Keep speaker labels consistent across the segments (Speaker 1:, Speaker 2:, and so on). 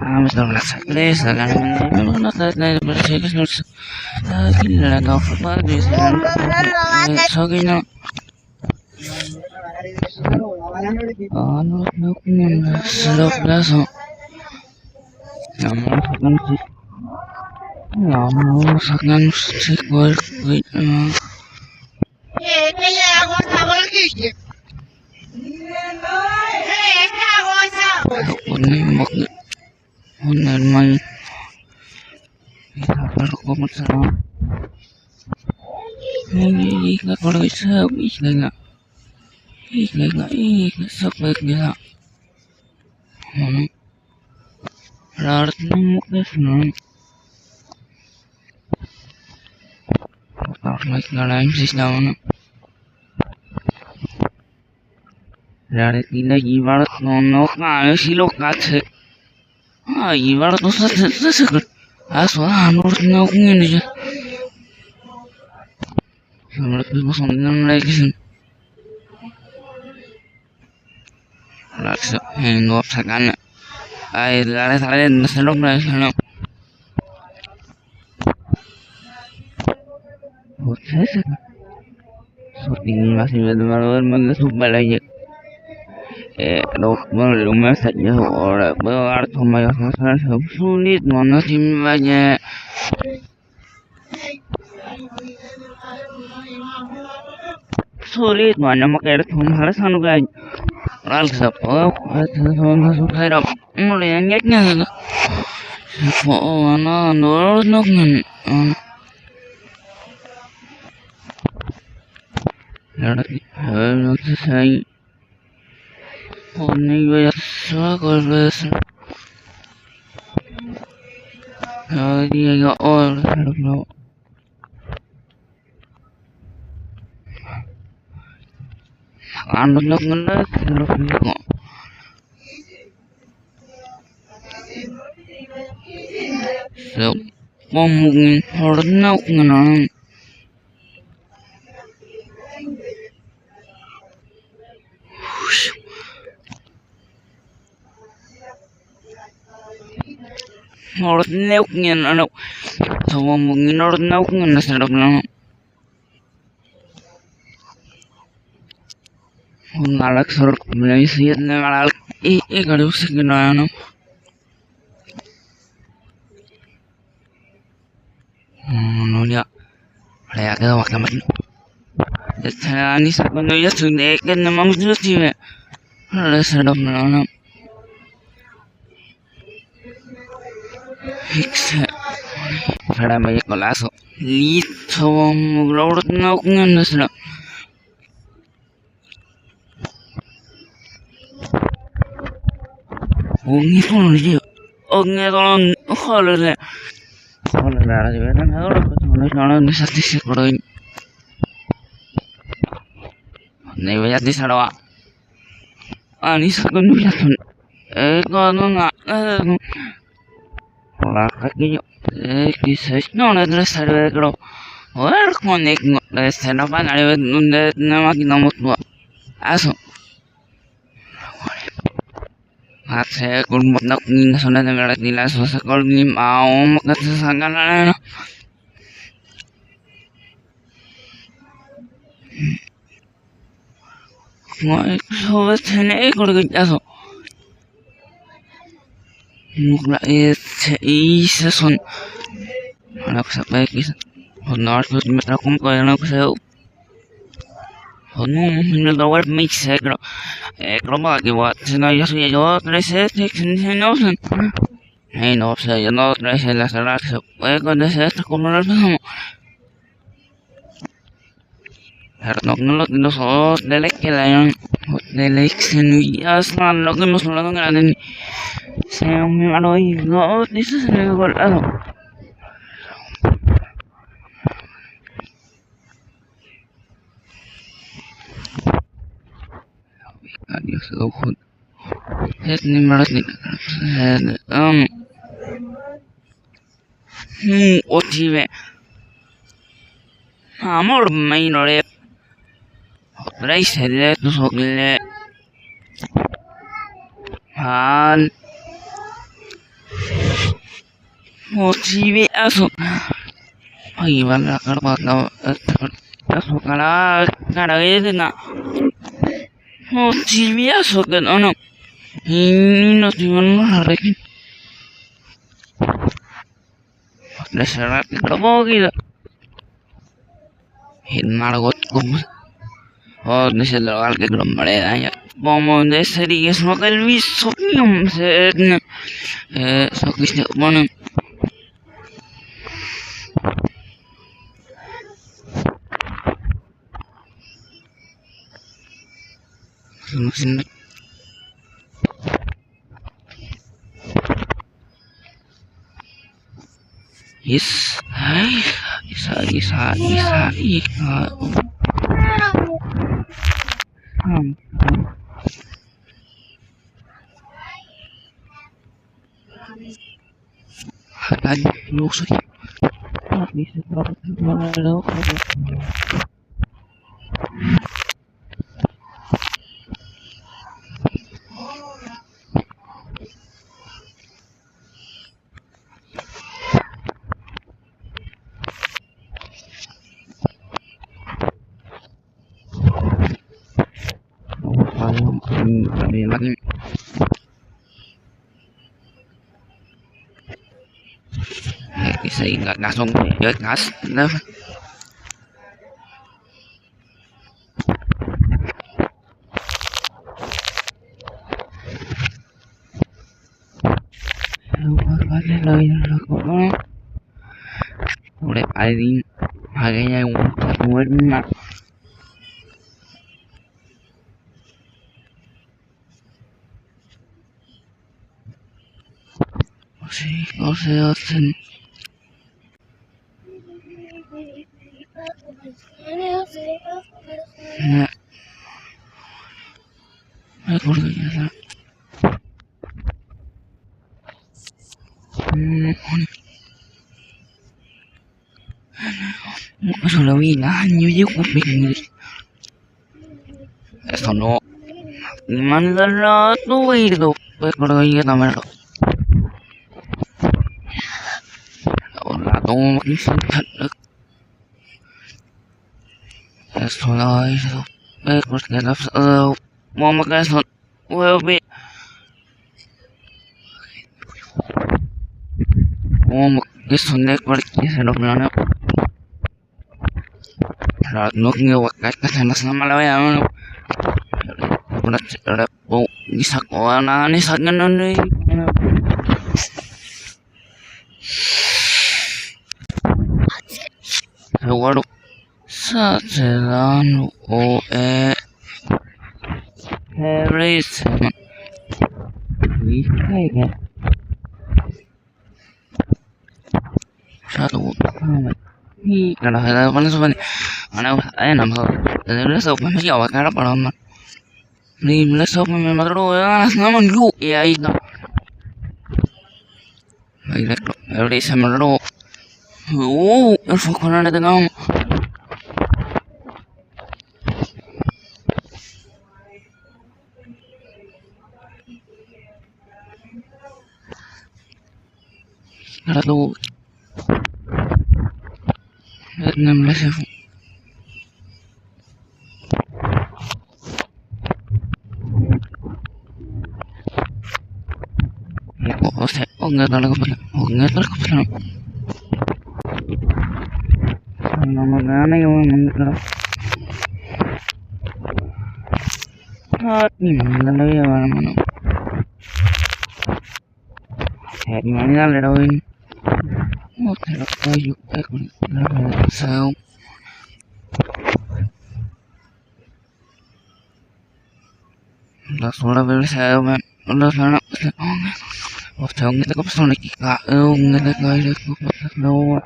Speaker 1: Vamos a las tres, a la no sé, pues aquí la no fue no no solo plazo no sacan igual Normal. Kalau kamu salah, ini kalau bisa, ini sampai gila. Larat muknya senang. Kalau lagi ngalamin sih daun. Larat ini ibarat nonok aja sih lokasi. Ibarat usah sesekut asal menurut ngomongin aja menurut maksudnya lagi sih laksa ngop sakana ay lare nasalok na sana so tingin masih benar-benar mengesubal aja rumah saja orang berarti masalah sulit mana sih banyak sulit mana makanya harus anu kan ral siapa masuk harap mulai nyeknya mana nurun nanti saya Oni voy a sacar eso. Diga no. Ando no ngene no. So, ngomongin horna ngene. Ordineu ngin ano so mungkin ordineu ngin nasalok lang ngalak sorok mulai siyat na ngalak kalau sih kena ano no ya kayak kita waktu main saya ni sakono ya sudah kan memang sudah sih ada sadap mana Para may kolaso lito maglawrat na ako nga nasala Ongi ko na Hola di verdad ahora no necesito por hoy ne voy a decir ahora ani sa ko no ya no nga Hola, aquí quizás no le traeré pero ver con este no van a ver donde no máquina mutua eso hace con una niña sola de verdad ni las cosas con ni mau que se sacan la no eso tiene que eso Mukla isa son anak sampai kisah honor tuh mitra kum ko anak saya honor minul dawar mix segro kroma ke wat sina ya suya yo tres no san hey no saya no tres la sala se con ese como no lo Hernok nulot no so delek la delek sen ya san lo que nos lo dan Saya mau no eso se me volado Adiós ojo ni malas ni otive Amor minore reiselle tusogle han motivi aso ayvalla karbatna aso kala karagena motivi aso kana no timan harek Desarat gila hin margot kum desel al que gromare ya como de serie es no que el viso so que se bueno Yes, isa. Halan luso. Bisa berapa mana lagi Kasi nga nasong gas na udah paling harganya warna Ocean Solo vi año yo eso no mandala tu irdo pues por ahí también la tomo eso no eso pues que la vamos que eso will be eso no porque se lo plano no ngewa kana sama la ya udah bisa koana ni sangan ni Waduh Satelan Paris kayak satu hi kada mana sebenarnya ana nama ada sok masih awak kana palaman ni sok memang terus namun lu ya itu baik dari sama lu eso con la tengo Ahora tú 16 enggak tahu nama yang ini mana ya mana di mana lewin terus kayu sao las horas de sao las horas Hostong kita ko pasal lagi kaung kita guys no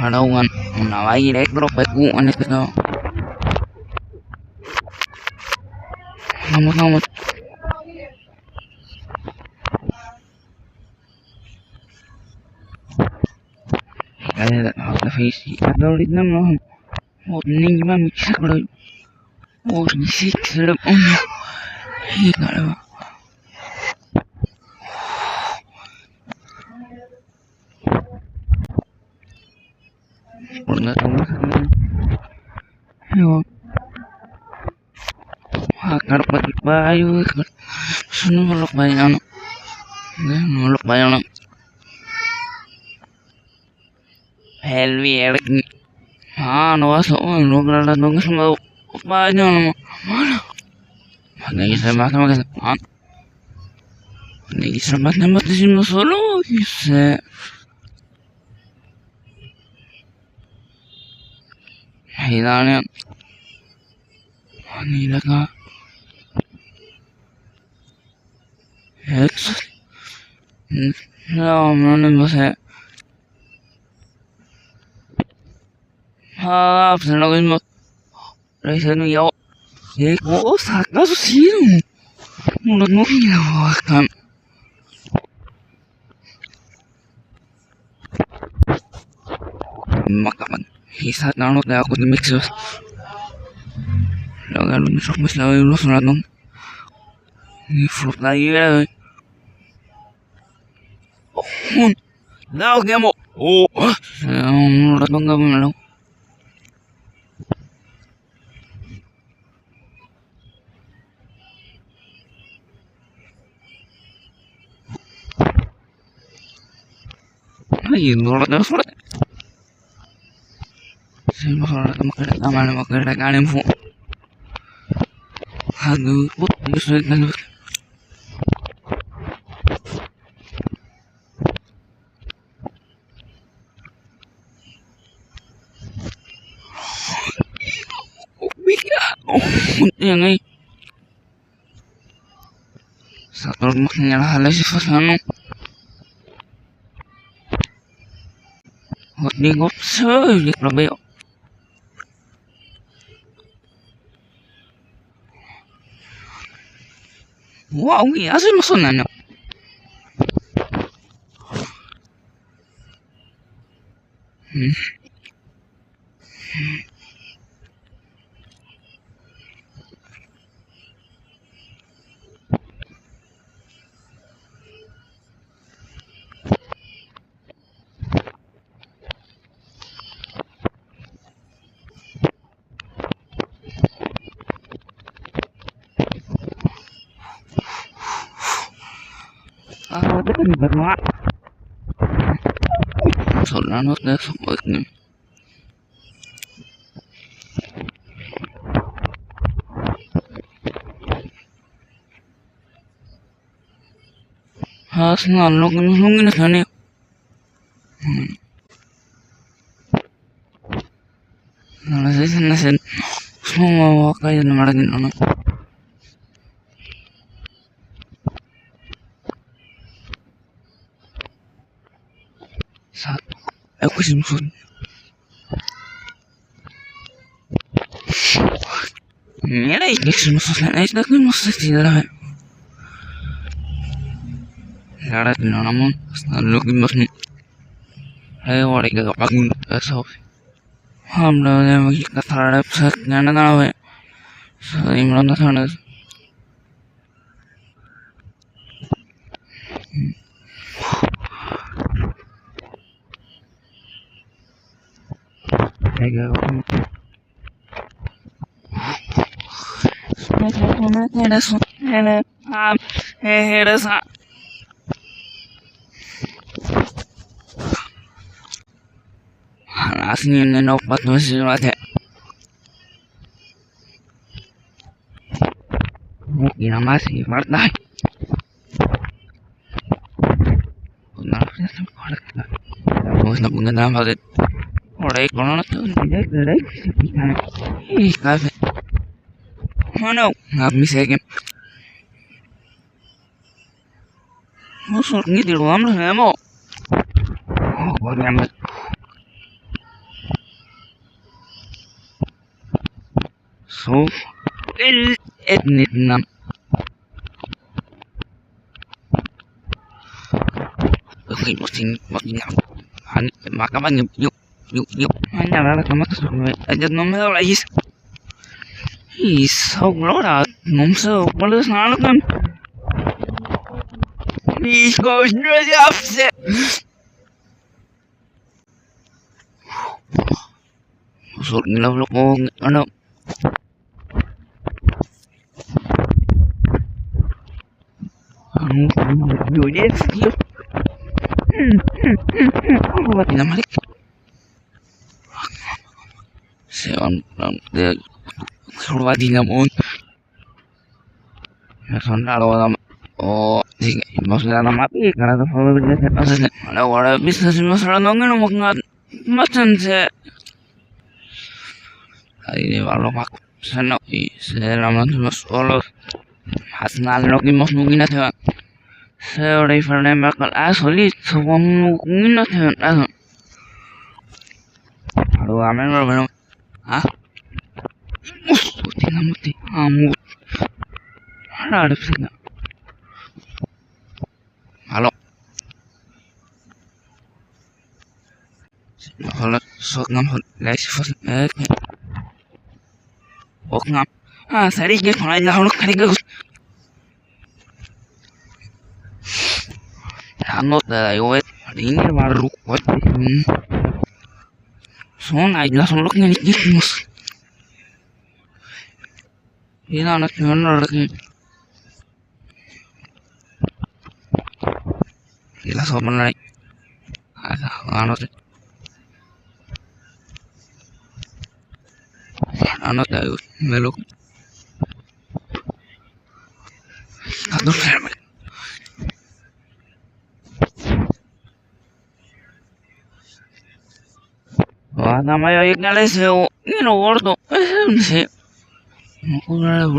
Speaker 1: harawan nawai rek drop aku anes kita nama هذا في دولة نمهم ودني ما متشكل ودنسيك سلم أمه هي قالوا قلنا تمام هو hakar pati bayu sunu meluk bayang helvi erik no so no grala no sama bayang Lagi sama di sini solo bisa hilangnya ini lah no, no sé. Pues lo mismo. Lo hice yo. ¿Qué cosa? ¿Acaso sí? No quiero acá. Makapan. Isa na ako kaya ako ni Mixos. Lagan mo sa mas laway mo sa natong. Ni fruit na yun. Daw kaya mo. Ratong ka mo na lang. Ay, nurat na surat. Saya makan kanin po. Aduh, gusto na Yan ay satu rumahnya lah si Fasano hot di gop sey grabe wow ya sih maksudnya Itu kan bermak soalnya notnya sebaiknya Hasan login sana nalasin semua kayak namarin anak satu aku simsun mira ini simsun itu kan mesti tidak Larat na naman looking mas ni ay wala ka pagin so hamla na magkakatarap sa nananawe sa imron na sana Asli nenopat masih ada. Mungkin masih martai. Kenapa sih korek? Mau nak mengenal hal itu. Korek kono tuh tidak korek. Kafe. Mana? Nggak bisa kan? Musuh ni di ruang lah ya mau. Oh, nyaman. So, etnit nam. Okay, makin Han makapan yuk hanya la kama tu aja nom la is so glora nom so balas na kan is go really upset so ngelaw lo ko ano yo yes yo apa tidak malik seon de keluar di namun son alo oh sí maksudnya nama mati karena tu maksudnya ada orang bisnis masalah nongen mau ngat macam se ini kalau mak sana saya ramen mas olos hasnal lo que mungkin ada saya refernya bakal asli semua mungkin ada aduh amen benar ah tinggal mati amut ada sih halo halo sok ngam lai sifat ok ngam sari ke khona ja holo khari ke anot da yo ini baru kuat son ai la son lok ni mus ina na kena ila so manai anot da yo melok aduh wah namanya iknale seo no gordo sí no puedo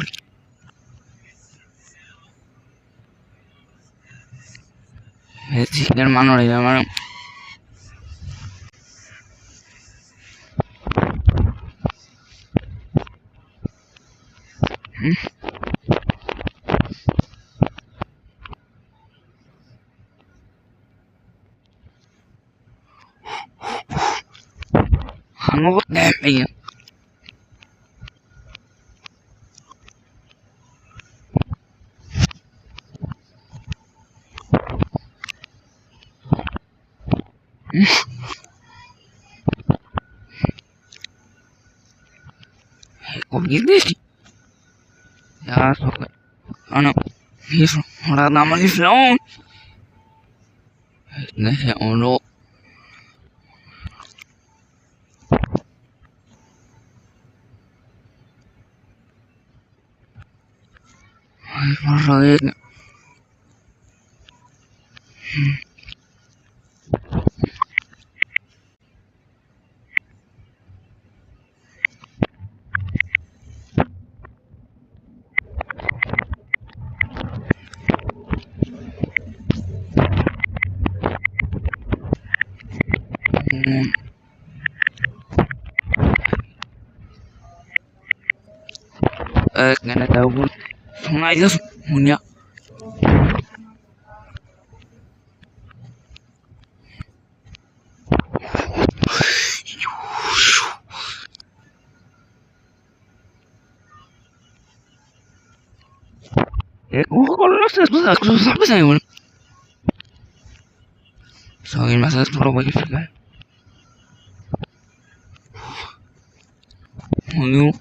Speaker 1: sí hermano le llamaron Ano damn kok gitu sih ya sok ano hizo ora nama di film nah ya ono ay parah nggak tahu pun sengaja punya kalau sampai saya pun soalnya masa sepuluh bagi fikir mau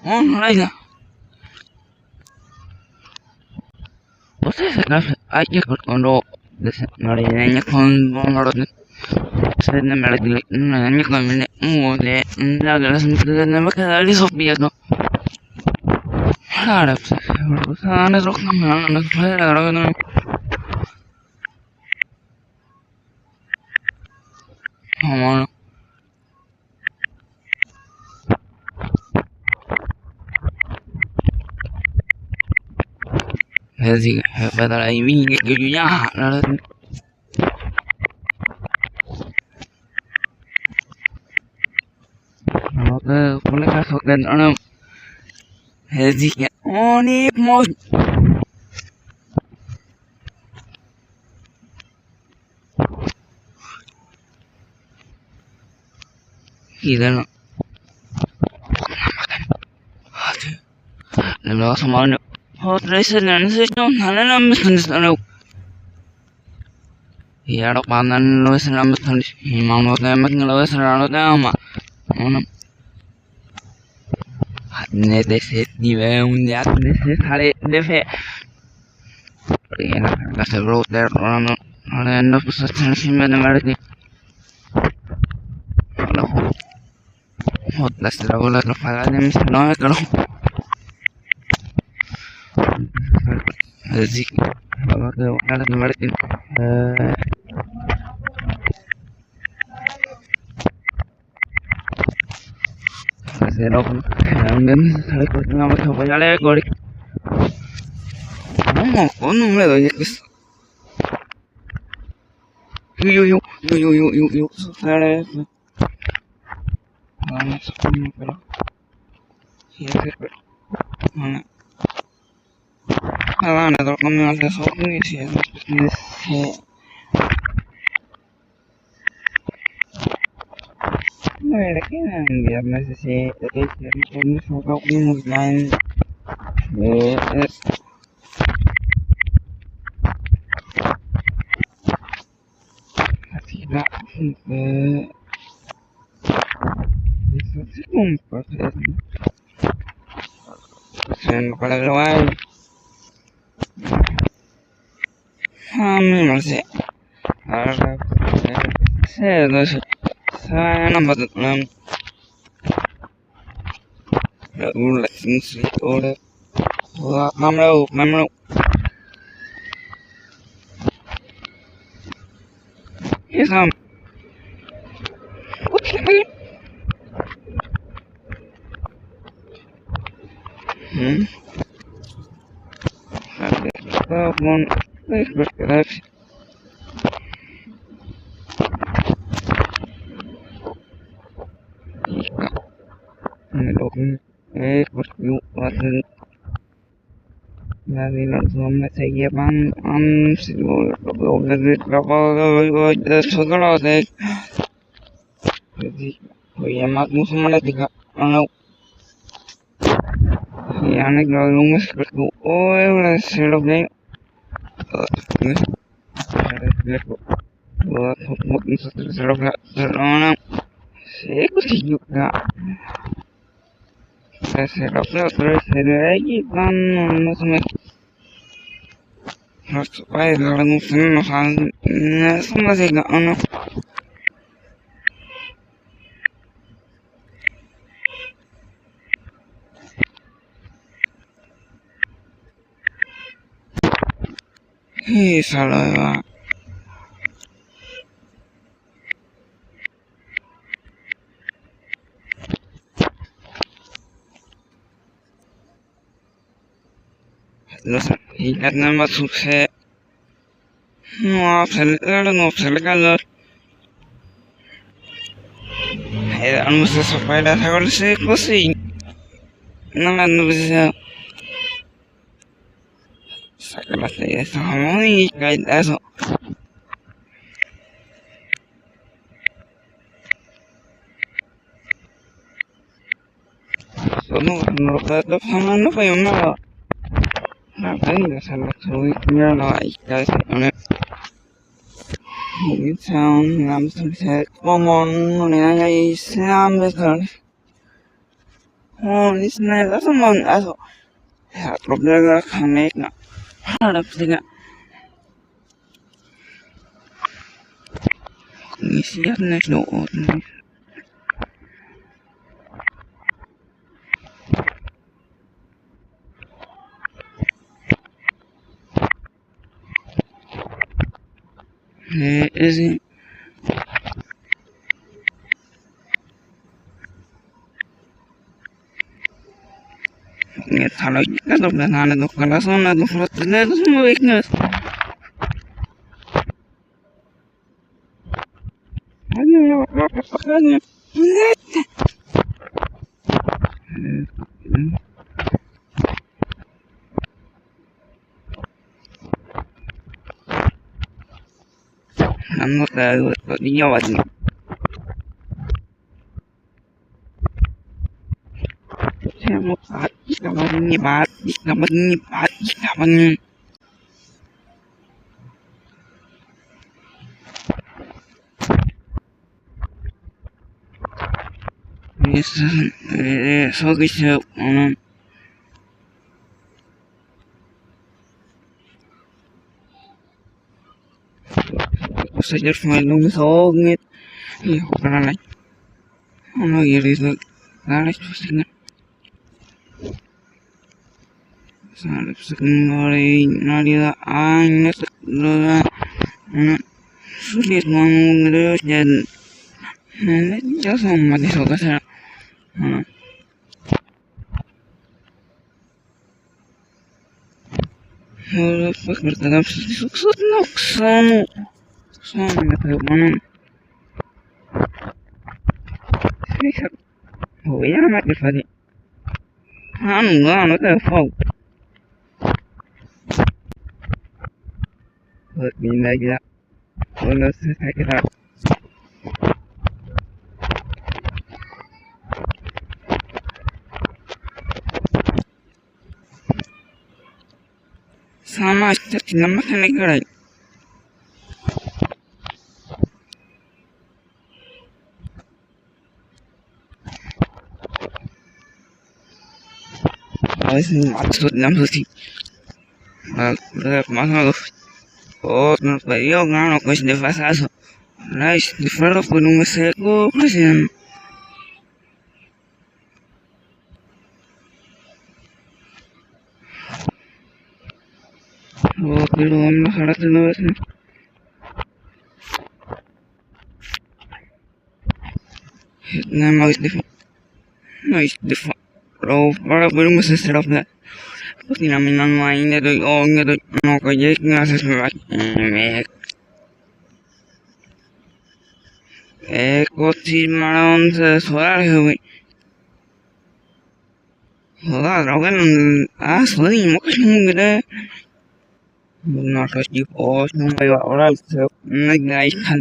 Speaker 1: online Você sabe aja kalau nanya con saya nama lagi nanya con ini mulai nggak jelas mungkin nama kali Sophia no harap sana rok nama anak saya orang ngomong هذه بدل أيمين جنياها boleh masuk dan هذه นี่หมดإذا لما سمعنا هو ليس نسيتون هلنا مثل يا رب أنا لو سلام مثل ما نوتهم لو سلام نوتهم أنا نتسيت دي وندي نتسيت على دفع أنا كسبت ده أنا نفس الشيء ما نمرتني las drogas lo pagan de mis no claro así vamos a buscar el número cero también sale con una moto voy a leer gori no con número de que yo sale Vamos a poner pero sí es pero bueno nada no como hace eso ni si es no era que enviar necesito que me foca un line es así la un proceso para grabar no sé ahora no sé sana betul lalu lesson oleh mamlau ya sam Mon bergerak jika mendukung berjuang dari langsung saya bang seluruh beberapa segala deh jadi yang makmu semua tiga anak yang kalau berjuang oh seluruhnya buat seorang saya juga saya terus lagi kan masuk supaya dalam semua sih nggak ono salah terus ingat nama sukses maaf saya kalau ada mesti supaya saya sih pusing nama bisa salah saya sama ini kayak eso sono menurut saya sama apa yang mana ini salah suwinya lah guys ini sound langsung saya ngomong ini sampai kan oh ini sebenarnya sama aso ya problem kanek nak harap tidak ini siap nih doa ese kalau kita sudah nana tuh kalau sana tuh flotnya itu semua weakness hanya apa-apanya Ano tayo diyawan Saya mau pati naman so bisa saja main songit iya karena ono iri nalai pusing Salib sekali nadia anya sekala sulit mengeluh dan jasa mati soka sana Lepas bertangap sukses noksan sama tahu mana Sihat oh ya mati fadi anu tahu fau Bina gila Kalau saya kira sama seperti nama negara maksud nama sih masalah oh yo ngano pues de fasaso nice de ferro con un seco presión oh pero no hará de nuevo nada más de lo para podemos hacer otra pues ni a mí no hay ni de no que llegue a hacer così ma non se suare Hola, droga suari mo kasi mo gede Nakas di pos nung may wala nag-guys kan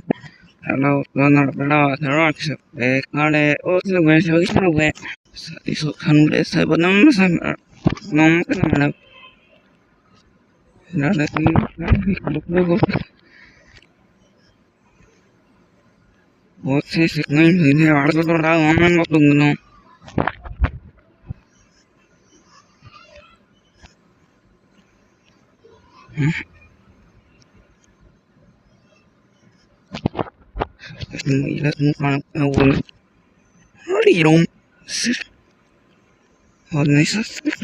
Speaker 1: Hello, terus kare otro gue se oye no gue Eso kan udah saya bonam sama nom kan mana Nada lagi kalau Oke, segmen ini harus terlalu aman waktu ngono. Ini lihat muka awal. Hari rom. Ini sesek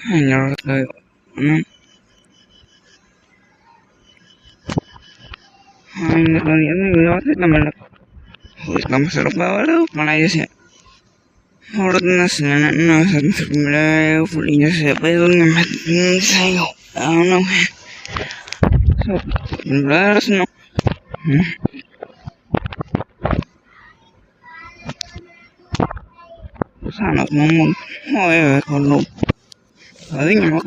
Speaker 1: hanya kayak Hanya kalian lewat nama nama serap bawa mana ya sih Orang nasnya nasan sebenarnya fulinya siapa itu ngemet saya ano so benar no sana ngomong oh ya kalau tadi nggak mau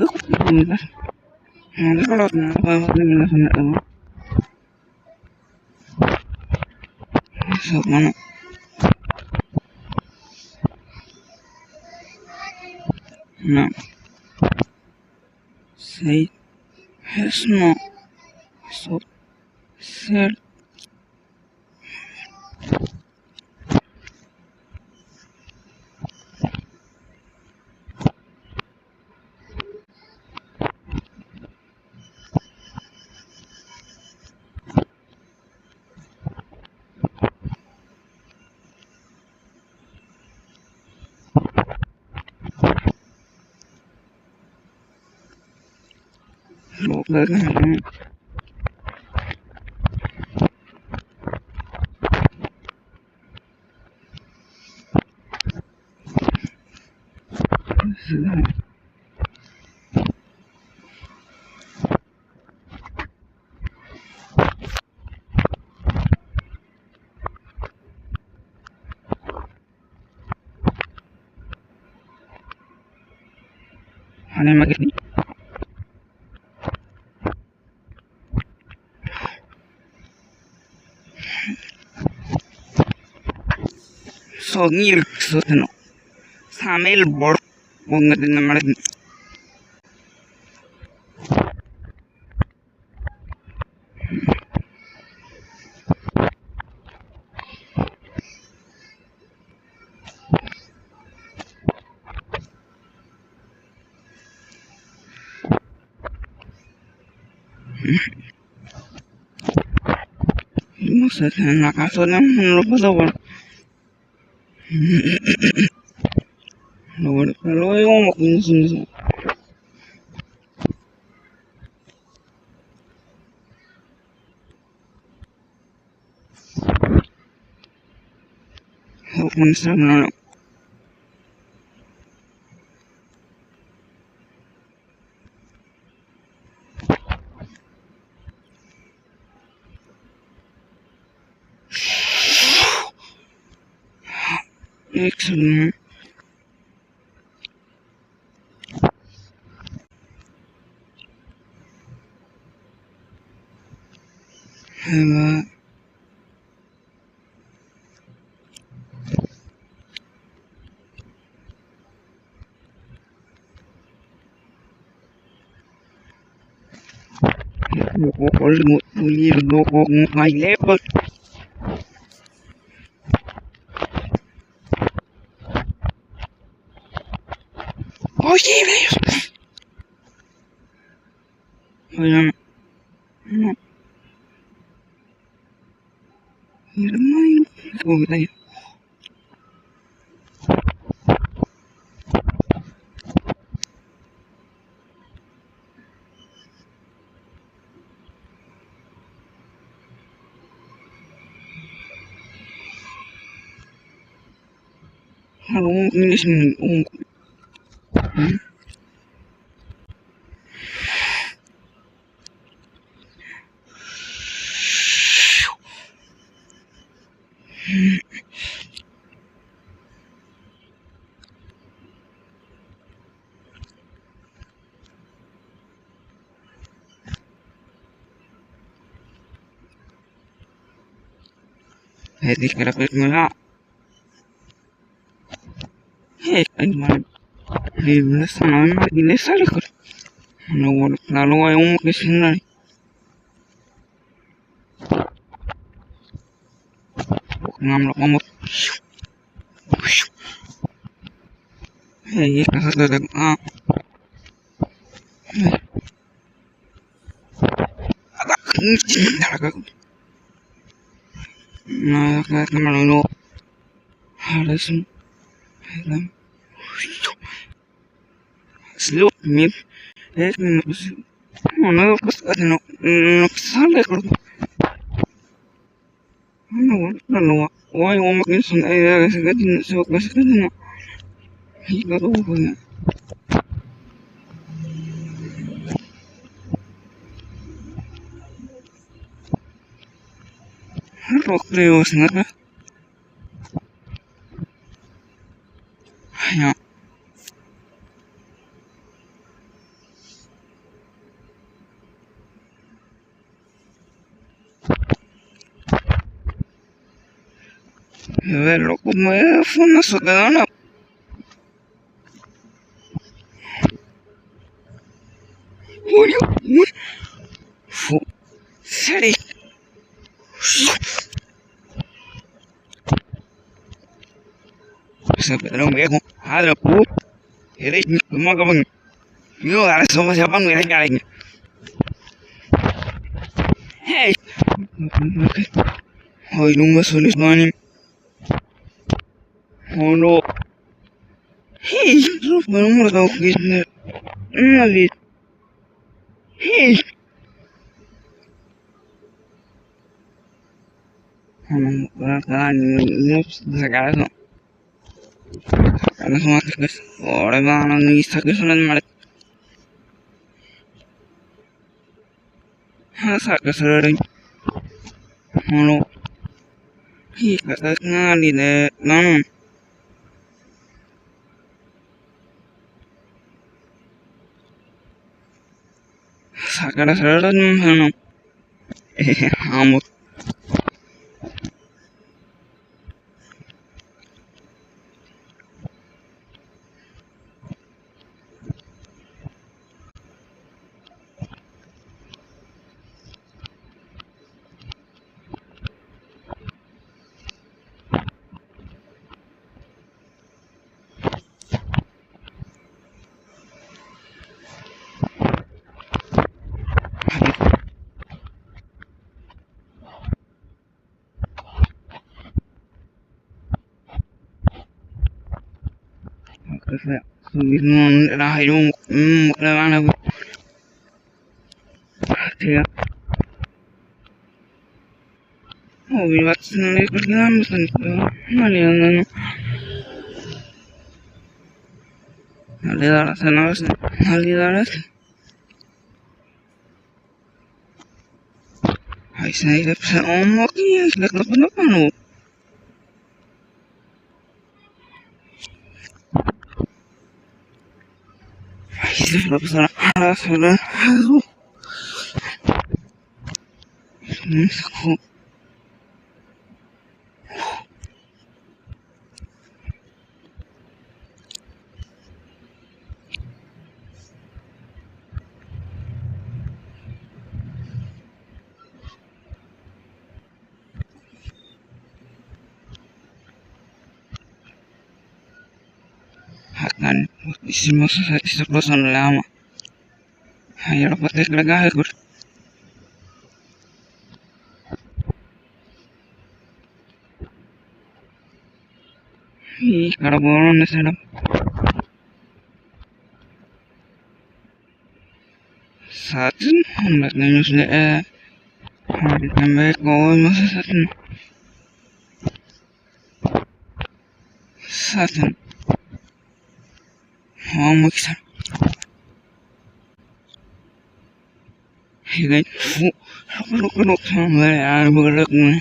Speaker 1: nanti kalau kenapa ini sana so mana no say has no so said Look Ano yung magiging? sogil sotno samel bor bongadina maradin no sé en la casa no lo puedo ver lo veo como que no sé no excellent my level oye oye no hermano como que algo English هذيك راه منها هيك أجمل هي بنفس ما بنفس عليك لو يوم كسرنا نعمل قمر هي كسرت ما كمان لو harus slow me no no sale no why one can I so no he got over no creo nada ya verlo como fue una soledad Julio fu seri se pero me con hadra pu eres como que yo ahora somos ya van a llegar hey hoy no me sueles mani oh no hey pero no lo que es no le hey no sacar eso Karena semua guys, orang mana bisa guys nanti malah hasa kesering, malu, hi kata ngali deh, nang, hasa kesering mana, amut, Perfect. Subihin na yung kailangan na kaya bibat na kailangan mali ang halidaras ay sinilip sa kaya na paano ay sinilip sa ako akan hicimos esa cosa no la ama ay lo puedes agregar y claro bueno no será satin unas niños de también como no sé satin vamos a y de lo que no sabe algo lo que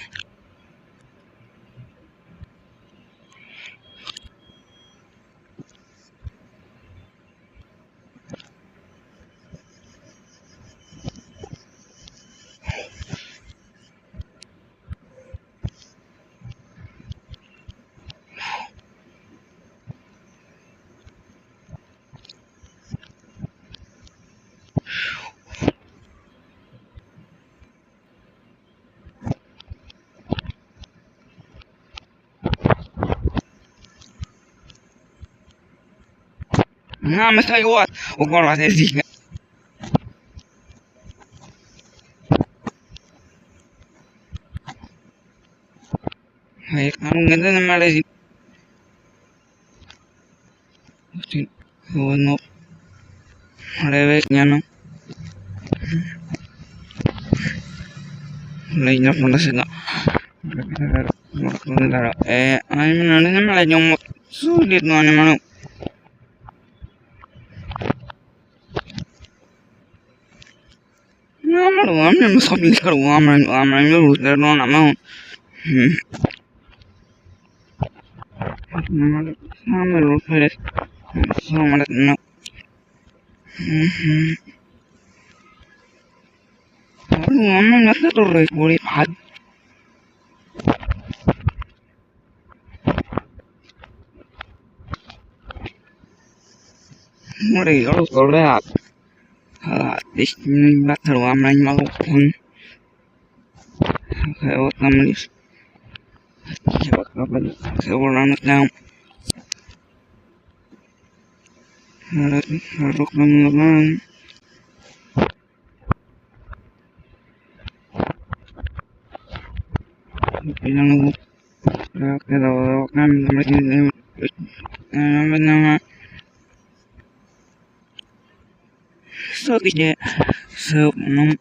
Speaker 1: no me está igual o con la decisión ay kamu ganti na malay no revés ya no lay na po na sila ay manalo na malay yung sulit no naman naman naman mas kapili ka rin naman yung router no naman naman router so malat na naman nasa tuloy kulit pad mari kalau koleak this batter naman yung makukun kaya wag naman is kaya wala na lang harap naman bilang ako kaya wag naman naman so tidak so naman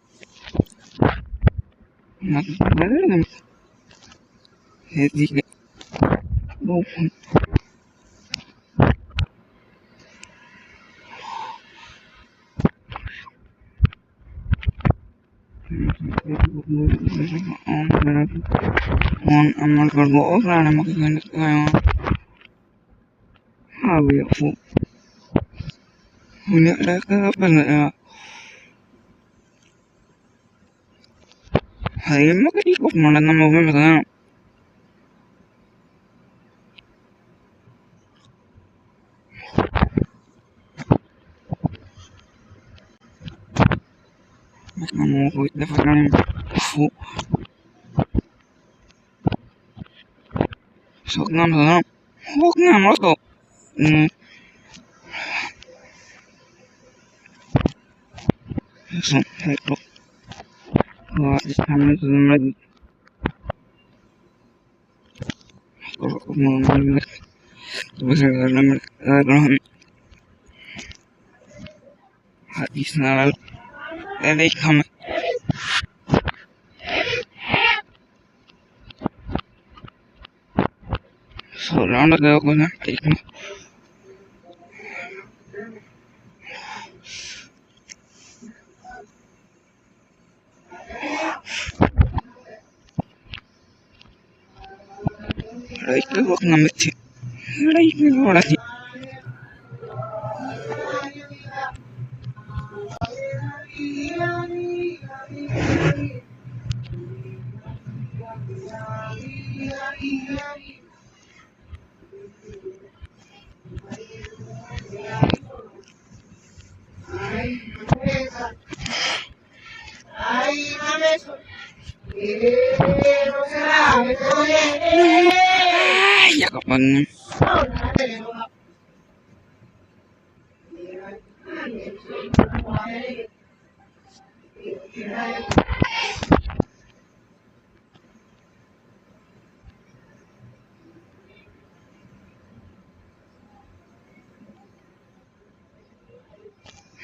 Speaker 1: jadi amal kerja orang yang makin kayak habis aku punya apa ya hai makin ikut malah nama gue misalnya mau kuit dapatkan fu sok ngam sana hok ngam lo to so hai to wah kami sudah lagi kalau mau حديثنا عليكم سلام عليكم ya kapan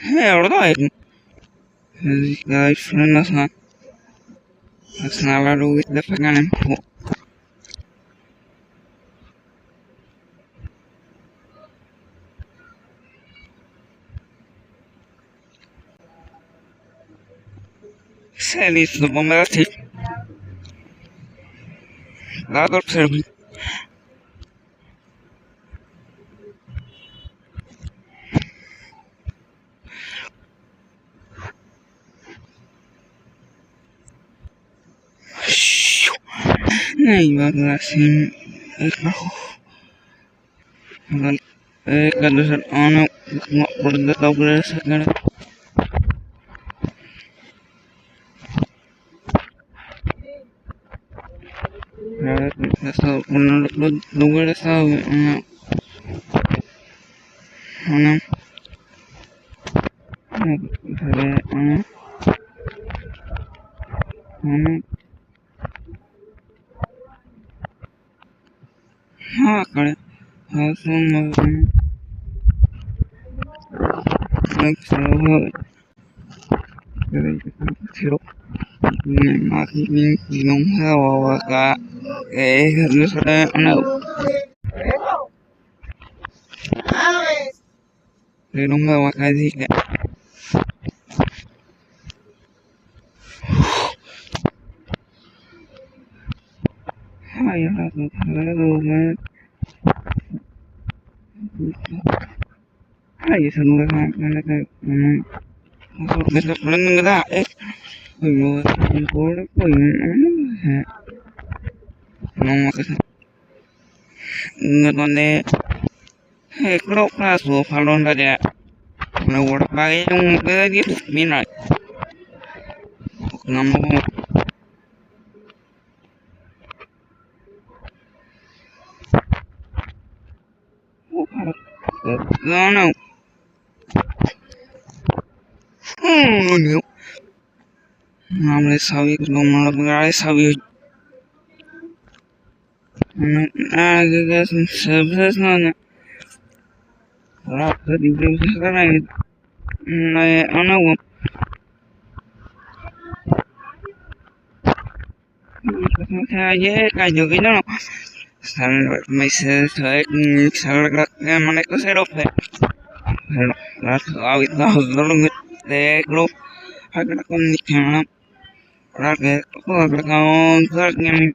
Speaker 1: verdad guys That's not with the fucking Salis the bombastic. That observing. Nay baglasin kada sa ano pagda tabla sa kana sa punod lugar sa ano करे Ay, eso no es nada que me está poniendo nada, no, por no que donde creo que su falón de la work by un very minute. No no. No. Namre sabi no malagay sabi. Que services no. Para que dibles sana. Ana ये का जो कि ना सन में से sir मैंने को से रोप है रात आउ इतना हुजूर de grup agak komunikasi rakyat agak kawan kerjanya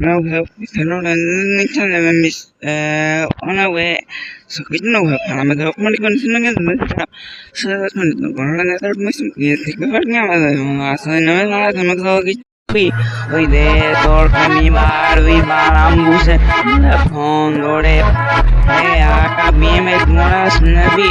Speaker 1: now have hello dan ni channel miss ona we so kita no have kami grup komunikasi senangnya dengan saya kan orang yang terus kerjanya ada asal nama sama kalau hoy de tor kami baru malam se fondo de acá bien me nabi